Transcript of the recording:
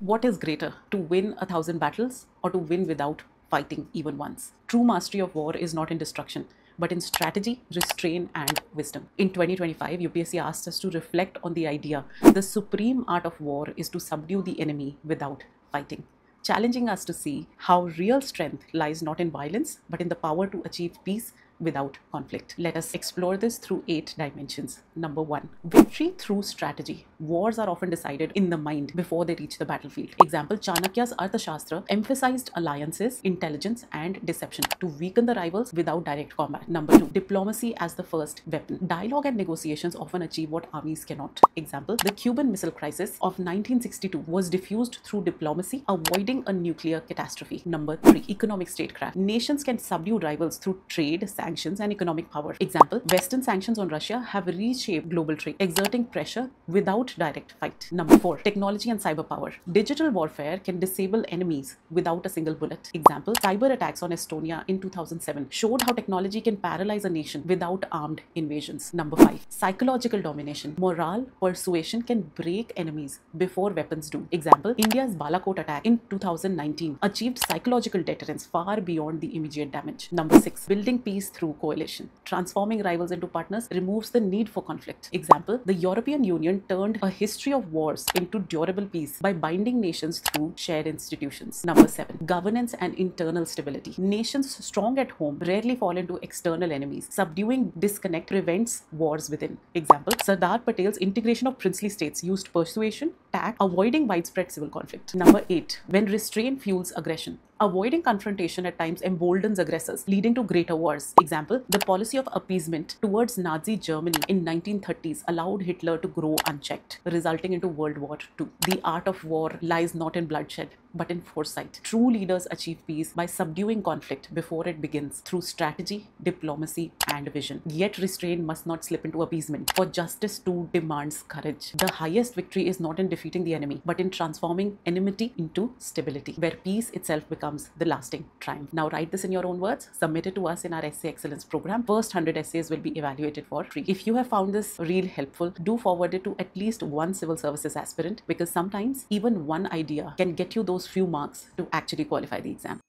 What is greater, to win 1,000 battles or to win without fighting even once? True mastery of war is not in destruction, but in strategy, restraint, and wisdom. In 2025, UPSC asked us to reflect on the idea the supreme art of war is to subdue the enemy without fighting, challenging us to see how real strength lies not in violence, but in the power to achieve peace without conflict. Let us explore this through 8 dimensions. Number 1, victory through strategy. Wars are often decided in the mind before they reach the battlefield. Example, Chanakya's Arthashastra emphasized alliances, intelligence, and deception to weaken the rivals without direct combat. Number 2, diplomacy as the first weapon. Dialogue and negotiations often achieve what armies cannot. Example, the Cuban Missile Crisis of 1962 was diffused through diplomacy, avoiding a nuclear catastrophe. Number 3, economic statecraft. Nations can subdue rivals through trade, sanctions, and economic power. Example, Western sanctions on Russia have reshaped global trade, exerting pressure without direct fight. Number 4, technology and cyber power. Digital warfare can disable enemies without a single bullet. Example, cyber attacks on Estonia in 2007 showed how technology can paralyze a nation without armed invasions. Number 5, psychological domination. Morale, persuasion can break enemies before weapons do. Example, India's Balakot attack in 2019 achieved psychological deterrence far beyond the immediate damage. Number 6, building peace through coalition. Transforming rivals into partners removes the need for conflict. Example, the European Union turned a history of wars into durable peace by binding nations through shared institutions. Number 7, governance and internal stability. Nations strong at home rarely fall into external enemies. Subduing disconnect prevents wars within. Example, Sardar Patel's integration of princely states used persuasion, tact, avoiding widespread civil conflict. Number 8, when restraint fuels aggression. Avoiding confrontation at times emboldens aggressors, leading to greater wars. Example, the policy of appeasement towards Nazi Germany in 1930s allowed Hitler to grow unchecked, resulting into World War II. The art of war lies not in bloodshed, but in foresight. True leaders achieve peace by subduing conflict before it begins through strategy, diplomacy, and vision. Yet restraint must not slip into appeasement, for justice too demands courage. The highest victory is not in defeating the enemy, but in transforming enmity into stability, where peace itself becomes the lasting triumph. Now write this in your own words, submit it to us in our Essay Excellence program. First 100 essays will be evaluated for free. If you have found this reel helpful, do forward it to at least one civil services aspirant, because sometimes even one idea can get you those few marks to actually qualify the exam.